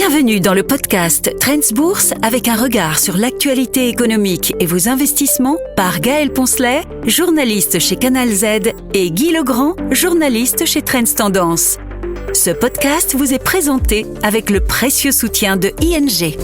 Bienvenue dans le podcast Trends Bourse avec un regard sur l'actualité économique et vos investissements par Gaël Poncelet, journaliste chez Canal Z, et Guy Legrand, journaliste chez Trends Tendance. Ce podcast vous est présenté avec le précieux soutien de ING.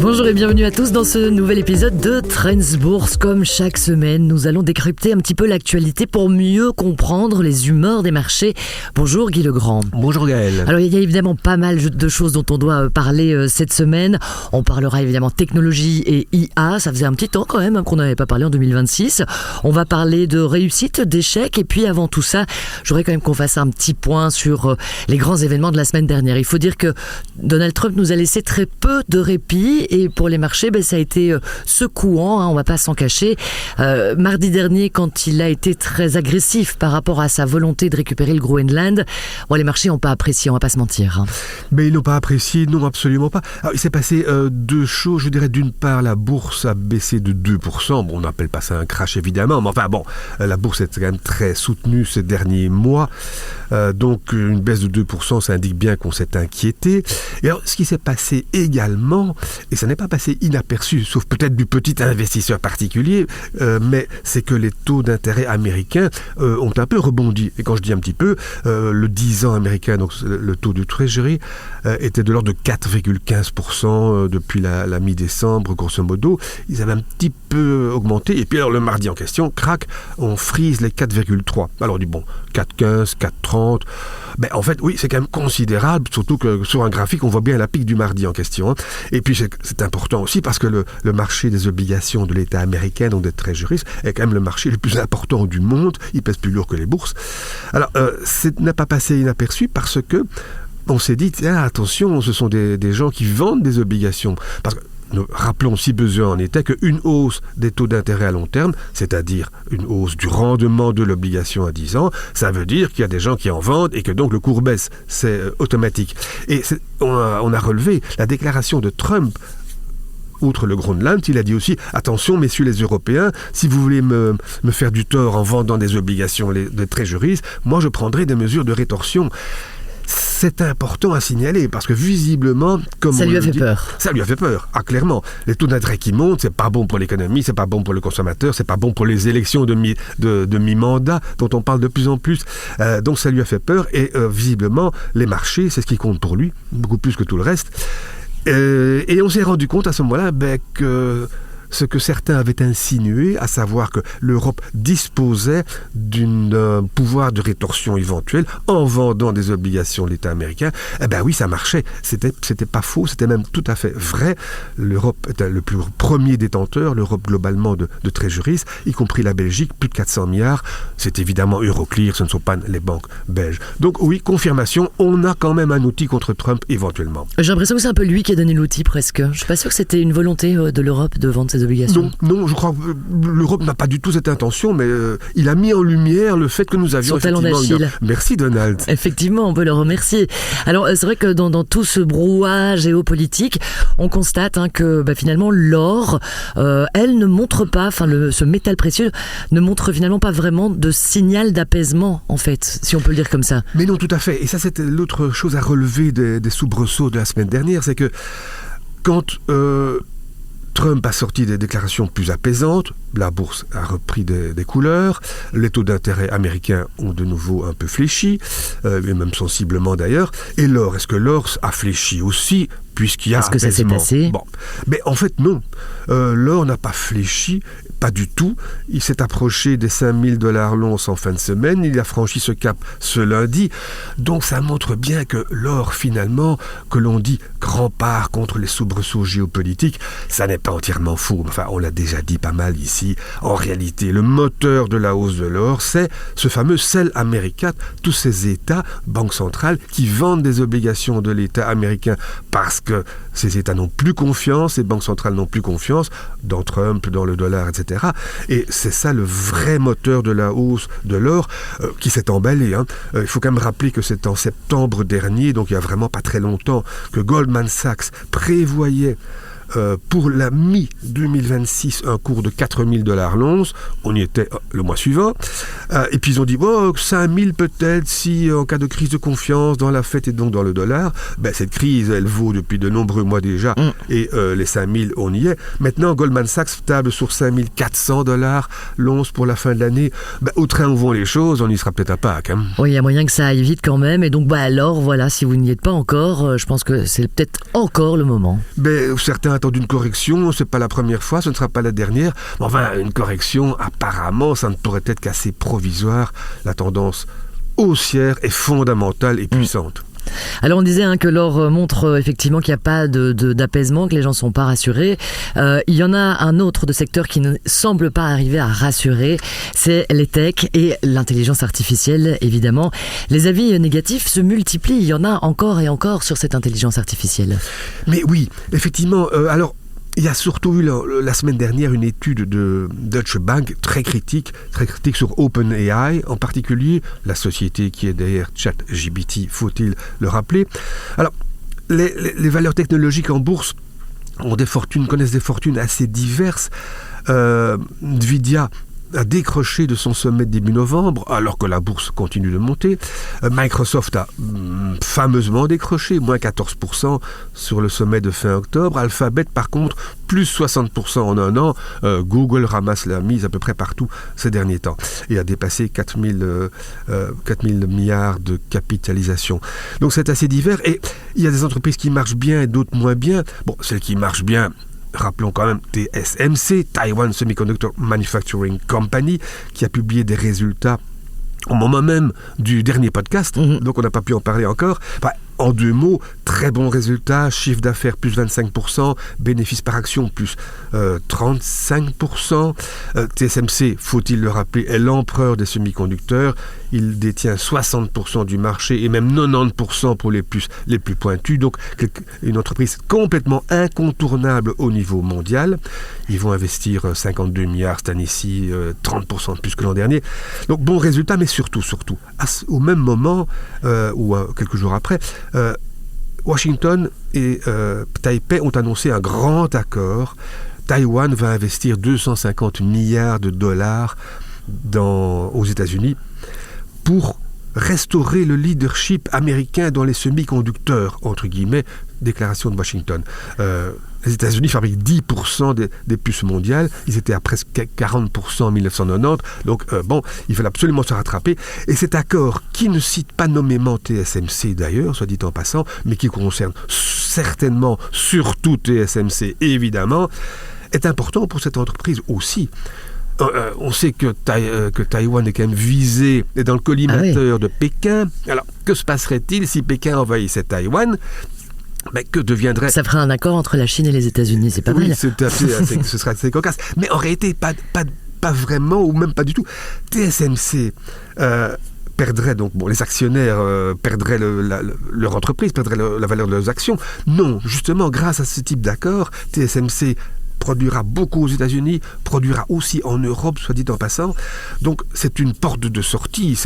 Bonjour et bienvenue à tous dans ce nouvel épisode de Trends Bourse. Comme chaque semaine, nous allons décrypter un petit peu l'actualité pour mieux comprendre les humeurs des marchés. Bonjour Guy Legrand. Bonjour Gaël. Alors il y a évidemment pas mal de choses dont on doit parler cette semaine. On parlera évidemment technologie et IA. Ça faisait un petit temps quand même qu'on n'avait pas parlé en 2026. On va parler de réussite, d'échecs. Et puis avant tout ça, j'aurais quand même qu'on fasse un petit point sur les grands événements de la semaine dernière. Il faut dire que Donald Trump nous a laissé très peu de répit. Et pour les marchés, ça a été secouant, on ne va pas s'en cacher. Mardi dernier, quand il a été très agressif par rapport à sa volonté de récupérer le Groenland, les marchés n'ont pas apprécié, on ne va pas se mentir. Mais ils n'ont pas apprécié, non, absolument pas. Alors, il s'est passé deux choses, je dirais. D'une part, la bourse a baissé de 2%. Bon, on n'appelle pas ça un crash, évidemment. Mais enfin, la bourse est quand même très soutenue ces derniers mois. Donc, une baisse de 2%, ça indique bien qu'on s'est inquiété. Et alors, ce qui s'est passé également, et ça n'est pas passé inaperçu, sauf peut-être du petit investisseur particulier, mais c'est que les taux d'intérêt américains ont un peu rebondi. Et quand je dis un petit peu, le 10 ans américain, donc le taux de Treasury, était de l'ordre de 4,15% depuis la mi-décembre, grosso modo. Ils avaient un petit peu augmenté. Et puis alors le mardi en question, crac, on frise les 4,3. Alors on dit 4,15, 4,30. Mais en fait, oui, c'est quand même considérable, surtout que sur un graphique, on voit bien la pique du mardi en question. Et puis c'est important aussi parce que le marché des obligations de l'État américain, donc des Treasuries, est quand même le marché le plus important du monde. Il pèse plus lourd que les bourses. Alors, ça n'a pas passé inaperçu parce que on s'est dit, attention, ce sont des gens qui vendent des obligations. Parce que nous rappelons, si besoin en était, qu'une hausse des taux d'intérêt à long terme, c'est-à-dire une hausse du rendement de l'obligation à 10 ans, ça veut dire qu'il y a des gens qui en vendent et que donc le cours baisse. C'est automatique. Et on a relevé la déclaration de Trump. Outre le Groenland, il a dit aussi, attention messieurs les Européens, si vous voulez me faire du tort en vendant des obligations des Treasuries, moi je prendrai des mesures de rétorsion. C'est important à signaler parce que visiblement, comme ça lui a fait peur. Ça lui a fait peur, clairement. Les taux d'intérêt qui montent, c'est pas bon pour l'économie, c'est pas bon pour le consommateur, c'est pas bon pour les élections de mi-mandat dont on parle de plus en plus. Donc ça lui a fait peur et visiblement, les marchés, c'est ce qui compte pour lui, beaucoup plus que tout le reste. Et on s'est rendu compte à ce moment-là que ce que certains avaient insinué, à savoir que l'Europe disposait d'un pouvoir de rétorsion éventuel en vendant des obligations de l'État américain, oui, ça marchait. C'était pas faux, c'était même tout à fait vrai. L'Europe était le plus premier détenteur, l'Europe globalement de Treasuries, y compris la Belgique, plus de 400 milliards. C'est évidemment Euroclear, ce ne sont pas les banques belges. Donc oui, confirmation, on a quand même un outil contre Trump éventuellement. J'ai l'impression que c'est un peu lui qui a donné l'outil presque. Je suis pas sûr que c'était une volonté de l'Europe de vendre ses obligations. Non, je crois que l'Europe n'a pas du tout cette intention, mais il a mis en lumière le fait que nous avions son talent d'Achille. Merci Donald. Effectivement, on peut le remercier. Alors c'est vrai que dans tout ce brouhaha géopolitique, on constate que finalement l'or, elle ne montre pas, ce métal précieux ne montre finalement pas vraiment de signal d'apaisement en fait, si on peut le dire comme ça. Mais non, tout à fait. Et ça, c'était l'autre chose à relever des soubresauts de la semaine dernière, c'est que quand Trump a sorti des déclarations plus apaisantes, la bourse a repris des couleurs, les taux d'intérêt américains ont de nouveau un peu fléchi, et même sensiblement d'ailleurs, et l'or, est-ce que l'or a fléchi aussi puisqu'il y a Est-ce que ça s'est passé ? Mais en fait non, l'or n'a pas fléchi, pas du tout. Il s'est approché des 5000 $ l'once en fin de semaine, il a franchi ce cap ce lundi, donc ça montre bien que l'or finalement, que l'on dit rempart contre les soubresauts géopolitiques, ça n'est pas entièrement faux. Enfin, on l'a déjà dit pas mal ici. En réalité, le moteur de la hausse de l'or, c'est ce fameux sell America, tous ces États, banques centrales, qui vendent des obligations de l'État américain parce que ces États n'ont plus confiance, ces banques centrales n'ont plus confiance dans Trump, dans le dollar, etc. Et c'est ça le vrai moteur de la hausse de l'or qui s'est emballé. Il faut quand même rappeler que c'est en septembre dernier, donc il y a vraiment pas très longtemps, que Goldman Sachs prévoyait pour la mi-2026 un cours de 4 000 $ l'once. On y était le mois suivant. Et puis ils ont dit 5 000 peut-être si en cas de crise de confiance dans la Fed et donc dans le dollar. Cette crise, elle vaut depuis de nombreux mois déjà. Et les 5 000, on y est. Maintenant, Goldman Sachs table sur 5 400 $ l'once pour la fin de l'année. Au train où vont les choses, on y sera peut-être à Pâques. Hein. Oui, il y a moyen que ça aille vite quand même. Et donc, alors, voilà, si vous n'y êtes pas encore, je pense que c'est peut-être encore le moment. Certains attendent une correction. C'est pas la première fois, ce ne sera pas la dernière. Mais enfin, une correction, apparemment, ça ne pourrait être qu'assez provisoire. La tendance haussière est fondamentale et puissante. Alors on disait que l'or montre effectivement qu'il n'y a pas d'apaisement, que les gens ne sont pas rassurés. Il y en a un autre de secteur qui ne semble pas arriver à rassurer, c'est les techs et l'intelligence artificielle, évidemment. Les avis négatifs se multiplient, il y en a encore et encore sur cette intelligence artificielle. Mais oui, effectivement, alors il y a surtout eu la semaine dernière une étude de Deutsche Bank très critique sur OpenAI, en particulier la société qui est derrière ChatGPT, faut-il le rappeler. Alors, les valeurs technologiques en bourse connaissent des fortunes assez diverses. Nvidia a décroché de son sommet de début novembre, alors que la bourse continue de monter. Microsoft a fameusement décroché, moins 14% sur le sommet de fin octobre. Alphabet, par contre, plus 60% en un an. Google ramasse la mise à peu près partout ces derniers temps et a dépassé 4 000 milliards de capitalisation. Donc c'est assez divers et il y a des entreprises qui marchent bien et d'autres moins bien. Celles qui marchent bien, rappelons quand même TSMC, Taiwan Semiconductor Manufacturing Company, qui a publié des résultats au moment même du dernier podcast, donc on n'a pas pu en parler encore. En 2 mots, très bons résultats, chiffre d'affaires plus 25%, bénéfice par action plus 35%. TSMC, faut-il le rappeler, est l'empereur des semi-conducteurs. Il détient 60% du marché et même 90% pour les puces les plus pointues. Donc une entreprise complètement incontournable au niveau mondial. Ils vont investir 52 milliards cette année-ci, 30% de plus que l'an dernier. Donc bon résultat, mais surtout, au même moment, ou quelques jours après, Washington et Taipei ont annoncé un grand accord. Taïwan va investir 250 milliards de dollars aux États-Unis pour restaurer le leadership américain dans les semi-conducteurs, entre guillemets, déclaration de Washington. Les États-Unis fabriquent 10% des puces mondiales. Ils étaient à presque 40% en 1990. Donc, il fallait absolument se rattraper. Et cet accord, qui ne cite pas nommément TSMC d'ailleurs, soit dit en passant, mais qui concerne certainement, surtout TSMC, évidemment, est important pour cette entreprise aussi. On sait que Taïwan est quand même visé et dans le collimateur de Pékin. Alors, que se passerait-il si Pékin envahissait Taïwan ? Que deviendrait... Ça ferait un accord entre la Chine et les États-Unis, c'est pas mal. Oui, ce serait assez cocasse. Mais en réalité, pas vraiment, ou même pas du tout. TSMC perdrait, donc les actionnaires perdraient leur entreprise, perdraient la valeur de leurs actions. Non, justement, grâce à ce type d'accord, TSMC produira beaucoup aux États-Unis, produira aussi en Europe, soit dit en passant. Donc c'est une porte de sortie.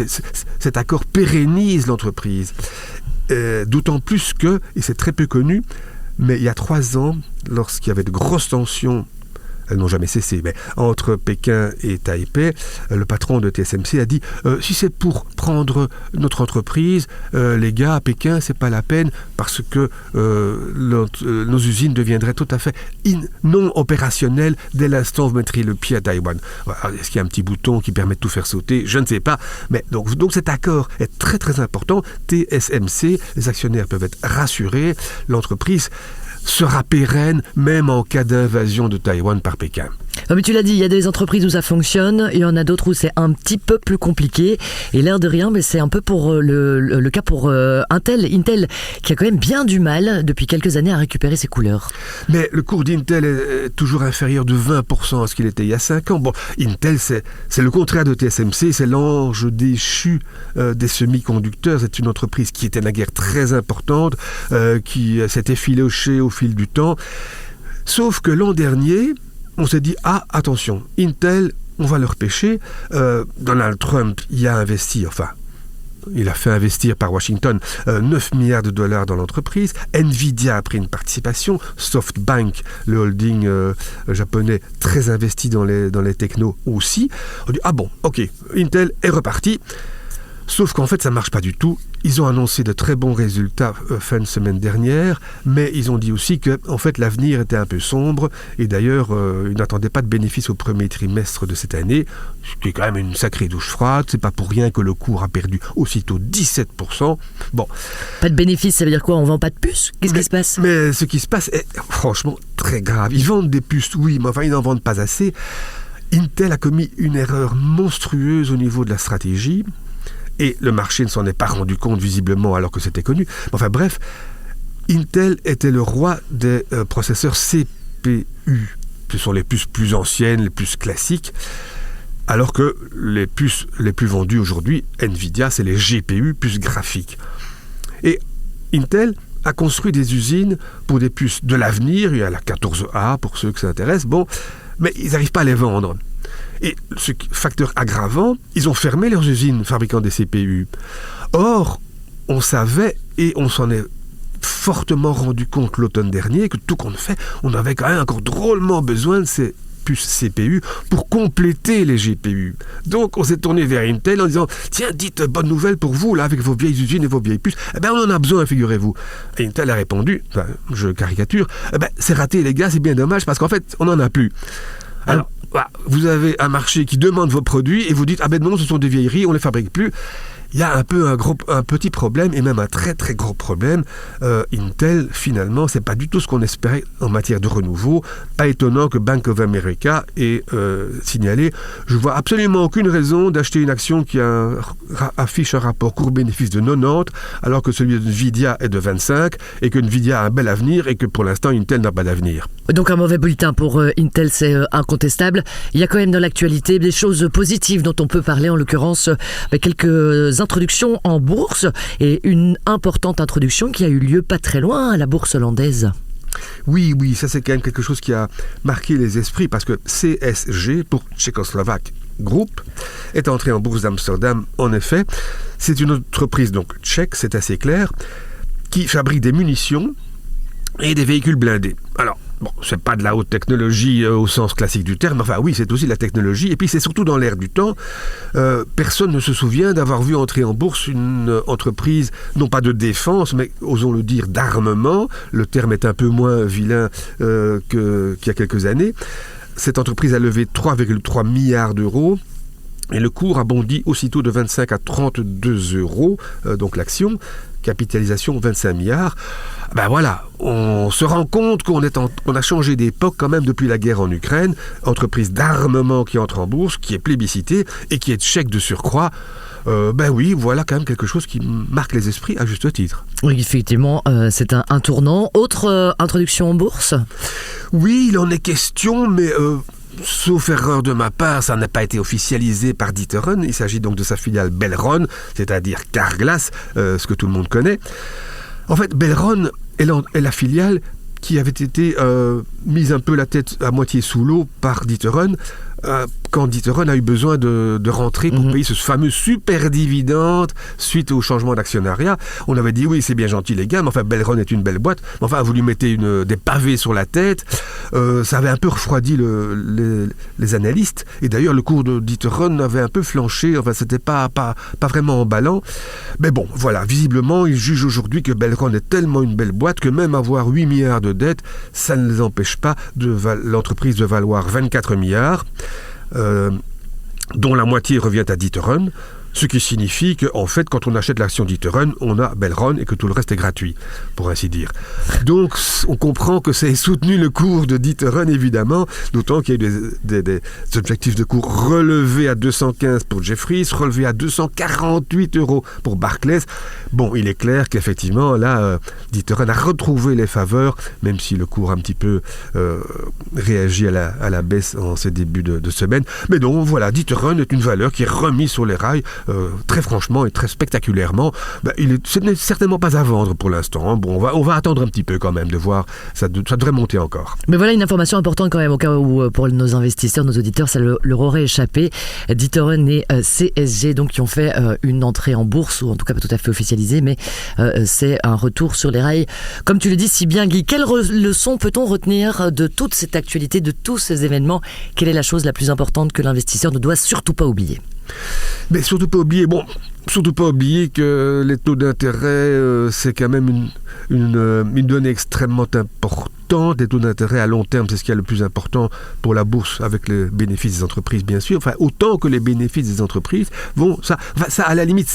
Cet accord pérennise l'entreprise. D'autant plus que, et c'est très peu connu, mais il y a 3 ans, lorsqu'il y avait de grosses tensions, elles n'ont jamais cessé, mais entre Pékin et Taipei, le patron de TSMC a dit si c'est pour prendre notre entreprise, les gars à Pékin, c'est pas la peine parce que nos usines deviendraient tout à fait non opérationnelles dès l'instant où vous mettriez le pied à Taïwan. Est-ce qu'il y a un petit bouton qui permet de tout faire sauter ? Je ne sais pas, mais donc cet accord est très très important. TSMC, les actionnaires peuvent être rassurés, l'entreprise sera pérenne même en cas d'invasion de Taïwan par Pékin. Mais tu l'as dit, il y a des entreprises où ça fonctionne, il y en a d'autres où c'est un petit peu plus compliqué. Et l'air de rien, mais c'est un peu pour le cas pour Intel qui a quand même bien du mal depuis quelques années à récupérer ses couleurs. Mais le cours d'Intel est toujours inférieur de 20% à ce qu'il était il y a 5 ans. Intel, c'est le contraire de TSMC, c'est l'ange déchu des semi-conducteurs. C'est une entreprise qui était naguère très importante, qui s'est effilochée au fil du temps. Sauf que l'an dernier, on s'est dit, attention, Intel, on va leur pêcher. Donald Trump y a investi, il a fait investir par Washington 9 milliards de dollars dans l'entreprise. Nvidia a pris une participation. SoftBank, le holding japonais, très investi dans les technos aussi. On dit, ah bon, ok, Intel est reparti. Sauf qu'en fait, ça ne marche pas du tout. Ils ont annoncé de très bons résultats fin de semaine dernière, mais ils ont dit aussi que en fait, l'avenir était un peu sombre. Et d'ailleurs, ils n'attendaient pas de bénéfices au premier trimestre de cette année, ce qui est quand même une sacrée douche froide. C'est pas pour rien que le cours a perdu aussitôt 17%. Bon. Pas de bénéfices, ça veut dire quoi? On vend pas de puces? Qu'est-ce qui se passe? Mais ce qui se passe est franchement très grave. Ils vendent des puces, oui, mais enfin, ils n'en vendent pas assez. Intel a commis une erreur monstrueuse au niveau de la stratégie. Et le marché ne s'en est pas rendu compte visiblement alors que c'était connu. Enfin bref, Intel était le roi des processeurs CPU. Ce sont les puces plus anciennes, les puces classiques. Alors que les puces les plus vendues aujourd'hui, Nvidia, c'est les GPU, puces graphiques. Et Intel a construit des usines pour des puces de l'avenir. Il y a la 14A pour ceux que ça intéresse. Bon, mais ils n'arrivent pas à les vendre. Et ce facteur aggravant, ils ont fermé leurs usines fabriquant des CPU. Or, on savait, et on s'en est fortement rendu compte l'automne dernier, que tout compte fait, on avait quand même encore drôlement besoin de ces puces CPU pour compléter les GPU. Donc, on s'est tourné vers Intel en disant « Tiens, dites bonne nouvelle pour vous, là, avec vos vieilles usines et vos vieilles puces. Eh bien, on en a besoin, figurez-vous. » Et Intel a répondu, enfin, je caricature, « Eh bien, c'est raté, les gars, c'est bien dommage, parce qu'en fait, on n'en a plus. » Alors, vous avez un marché qui demande vos produits et vous dites « Ah ben non, ce sont des vieilleries, on ne les fabrique plus. » Il y a un petit problème, et même un très très gros problème. Intel, finalement, c'est pas du tout ce qu'on espérait en matière de renouveau. Pas étonnant que Bank of America ait signalé « Je vois absolument aucune raison d'acheter une action qui affiche un rapport court-bénéfice de 90, alors que celui de Nvidia est de 25, et que Nvidia a un bel avenir, et que pour l'instant, Intel n'a pas d'avenir. » Donc un mauvais bulletin pour Intel, c'est incontestable. Il y a quand même dans l'actualité des choses positives dont on peut parler, en l'occurrence quelques introductions en bourse, et une importante introduction qui a eu lieu pas très loin à la bourse hollandaise. Oui, ça c'est quand même quelque chose qui a marqué les esprits, parce que CSG, pour Tchécoslovaque Group, est entré en bourse d'Amsterdam. En effet, c'est une entreprise donc tchèque, c'est assez clair, qui fabrique des munitions et des véhicules blindés. Alors, bon, c'est pas de la haute technologie au sens classique du terme, enfin oui, c'est aussi de la technologie, et puis c'est surtout dans l'air du temps. Personne ne se souvient d'avoir vu entrer en bourse une entreprise, non pas de défense, mais osons le dire, d'armement. Le terme est un peu moins vilain qu'il y a quelques années. Cette entreprise a levé 3,3 milliards d'euros. Et le cours a bondi aussitôt de 25 à 32 euros, donc l'action, capitalisation 25 milliards. Ben voilà, on se rend compte qu'on a changé d'époque quand même depuis la guerre en Ukraine. Entreprise d'armement qui entre en bourse, qui est plébiscitée et qui est tchèque de surcroît. Ben oui, voilà quand même quelque chose qui marque les esprits à juste titre. Oui, effectivement, c'est un tournant. Autre introduction en bourse ? Oui, il en est question, mais... sauf erreur de ma part, ça n'a pas été officialisé par D'Ieteren. Il s'agit donc de sa filiale Belron, c'est-à-dire Carglass, ce que tout le monde connaît. En fait, Belron est la filiale qui avait été mise un peu la tête à moitié sous l'eau par D'Ieteren, quand D'Ieteren a eu besoin de rentrer pour payer ce fameux super dividende suite au changement d'actionnariat. On avait dit oui, c'est bien gentil les gars, mais enfin Belron est une belle boîte, mais enfin vous lui mettez des pavés sur la tête. Ça avait un peu refroidi les analystes, et d'ailleurs le cours de D'Ieteren avait un peu flanché, enfin c'était pas vraiment emballant. Mais bon, voilà, visiblement ils jugent aujourd'hui que Belron est tellement une belle boîte que même avoir 8 milliards de dettes, ça ne les empêche pas l'entreprise de valoir 24 milliards. Dont la moitié revient à D'Ieteren, ce qui signifie qu'en fait, quand on achète l'action D'Ieteren, on a Belron et que tout le reste est gratuit, pour ainsi dire. Donc, on comprend que ça ait soutenu le cours de D'Ieteren, évidemment, d'autant qu'il y a eu des objectifs de cours relevés à 215 pour Jefferies, relevés à 248 euros pour Barclays. Bon, il est clair qu'effectivement, là, D'Ieteren a retrouvé les faveurs, même si le cours a un petit peu réagi à la baisse en ces débuts de semaine. Mais donc, voilà, D'Ieteren est une valeur qui est remise sur les rails très franchement et très spectaculairement, ce n'est certainement pas à vendre pour l'instant. Hein. Bon, on va attendre un petit peu quand même de voir, ça devrait monter encore. Mais voilà une information importante quand même, au cas où pour nos investisseurs, nos auditeurs, ça leur aurait échappé. D'Eatoren et CSG, donc, qui ont fait une entrée en bourse, ou en tout cas pas tout à fait officialisée, mais c'est un retour sur les rails. Comme tu le dis si bien, Guy, quelle leçon peut-on retenir de toute cette actualité, de tous ces événements? Quelle est la chose la plus importante que l'investisseur ne doit surtout pas oublier? Mais surtout pas oublier que les taux d'intérêt, c'est quand même une donnée extrêmement importante. Les taux d'intérêt à long terme, c'est ce qui est le plus important pour la bourse, avec les bénéfices des entreprises, bien sûr. Enfin, autant que les bénéfices des entreprises vont... Ça à la limite,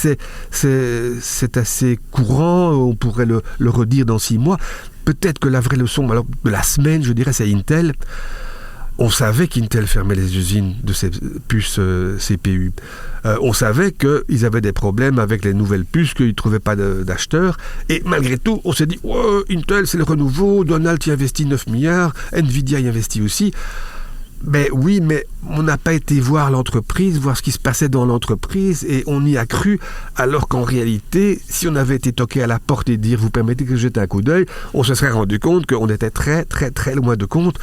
c'est assez courant. On pourrait le redire dans 6 mois. Peut-être que la vraie leçon de la semaine, je dirais, c'est Intel. On savait qu'Intel fermait les usines de ces puces CPU. On savait qu'ils avaient des problèmes avec les nouvelles puces, qu'ils ne trouvaient pas d'acheteurs. Et malgré tout, on s'est dit Intel, c'est le renouveau, Donald y investit 9 milliards, Nvidia y investit aussi. Mais oui, mais on n'a pas été voir l'entreprise, voir ce qui se passait dans l'entreprise, et on y a cru, alors qu'en réalité, si on avait été toqué à la porte et dire « vous permettez que je jette un coup d'œil », on se serait rendu compte qu'on était très, très, très loin de compte.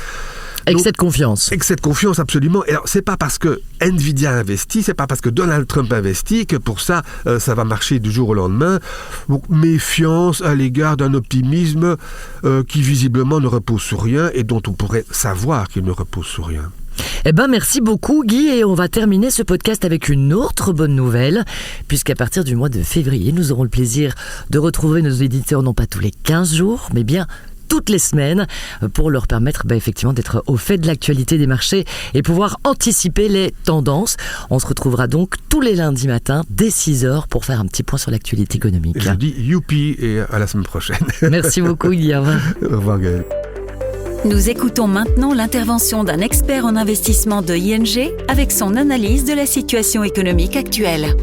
Excès de confiance. Excès de confiance, absolument. Et alors, c'est pas parce que Nvidia investit, c'est pas parce que Donald Trump investit que pour ça, ça va marcher du jour au lendemain. Donc, méfiance à l'égard d'un optimisme qui visiblement ne repose sur rien et dont on pourrait savoir qu'il ne repose sur rien. Eh ben, merci beaucoup, Guy, et on va terminer ce podcast avec une autre bonne nouvelle, puisqu'à partir du mois de février, nous aurons le plaisir de retrouver nos éditeurs, non pas tous les 15 jours, mais bien toutes les semaines, pour leur permettre effectivement d'être au fait de l'actualité des marchés et pouvoir anticiper les tendances. On se retrouvera donc tous les lundis matins dès 6h pour faire un petit point sur l'actualité économique. Je dis youpi et à la semaine prochaine. Merci beaucoup, Guy. Au revoir. Au revoir, Gaël. Nous écoutons maintenant l'intervention d'un expert en investissement de ING avec son analyse de la situation économique actuelle.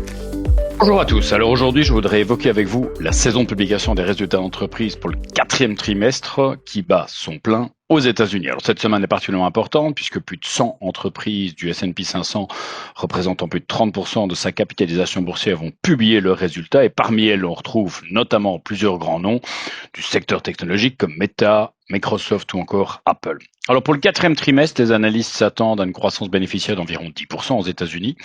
Bonjour à tous. Alors aujourd'hui, je voudrais évoquer avec vous la saison de publication des résultats d'entreprise pour le 4e trimestre qui bat son plein aux États-Unis. Alors cette semaine est particulièrement importante puisque plus de 100 entreprises du S&P 500 représentant plus de 30% de sa capitalisation boursière vont publier leurs résultats et parmi elles, on retrouve notamment plusieurs grands noms du secteur technologique comme Meta, Microsoft ou encore Apple. Alors pour le 4e trimestre, les analystes s'attendent à une croissance bénéficiaire d'environ 10% aux États-Unis.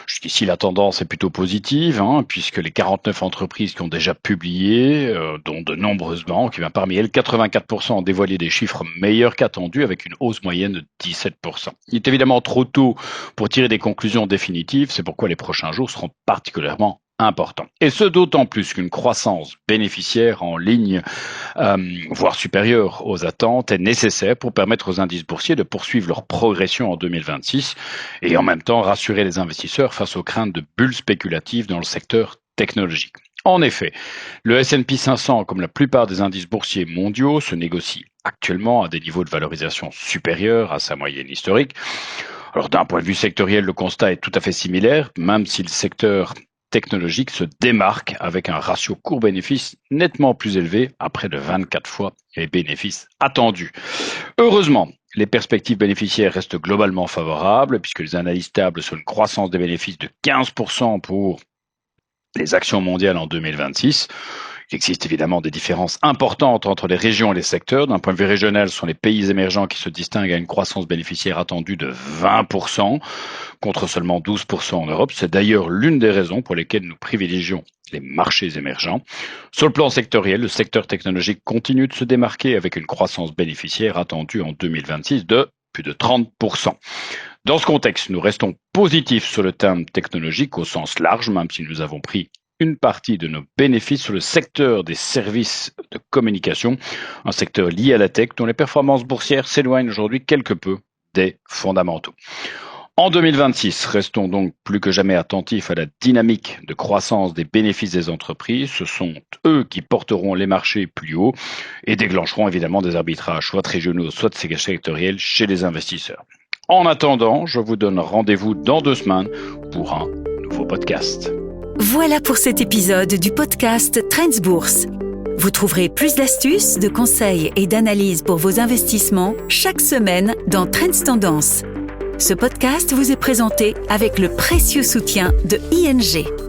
Jusqu'ici, la tendance est plutôt positive, puisque les 49 entreprises qui ont déjà publié, dont de nombreuses banques, parmi elles, 84% ont dévoilé des chiffres meilleurs qu'attendus, avec une hausse moyenne de 17%. Il est évidemment trop tôt pour tirer des conclusions définitives, c'est pourquoi les prochains jours seront particulièrement important. Et ce d'autant plus qu'une croissance bénéficiaire en ligne, voire supérieure aux attentes, est nécessaire pour permettre aux indices boursiers de poursuivre leur progression en 2026 et en même temps rassurer les investisseurs face aux craintes de bulles spéculatives dans le secteur technologique. En effet, le S&P 500, comme la plupart des indices boursiers mondiaux, se négocie actuellement à des niveaux de valorisation supérieurs à sa moyenne historique. Alors d'un point de vue sectoriel, le constat est tout à fait similaire, même si le secteur technologique se démarque avec un ratio cours-bénéfice nettement plus élevé à près de 24 fois les bénéfices attendus. Heureusement, les perspectives bénéficiaires restent globalement favorables puisque les analyses tablent sur une croissance des bénéfices de 15% pour les actions mondiales en 2026. Il existe évidemment des différences importantes entre les régions et les secteurs. D'un point de vue régional, ce sont les pays émergents qui se distinguent à une croissance bénéficiaire attendue de 20%, contre seulement 12% en Europe. C'est d'ailleurs l'une des raisons pour lesquelles nous privilégions les marchés émergents. Sur le plan sectoriel, le secteur technologique continue de se démarquer avec une croissance bénéficiaire attendue en 2026 de plus de 30%. Dans ce contexte, nous restons positifs sur le terme technologique au sens large, même si nous avons pris une partie de nos bénéfices sur le secteur des services de communication, un secteur lié à la tech dont les performances boursières s'éloignent aujourd'hui quelque peu des fondamentaux. En 2026, restons donc plus que jamais attentifs à la dynamique de croissance des bénéfices des entreprises. Ce sont eux qui porteront les marchés plus haut et déclencheront évidemment des arbitrages, soit régionaux, soit sectoriels chez les investisseurs. En attendant, je vous donne rendez-vous dans 2 semaines pour un nouveau podcast. Voilà pour cet épisode du podcast Trends Bourse. Vous trouverez plus d'astuces, de conseils et d'analyses pour vos investissements chaque semaine dans Trends Tendance. Ce podcast vous est présenté avec le précieux soutien de ING.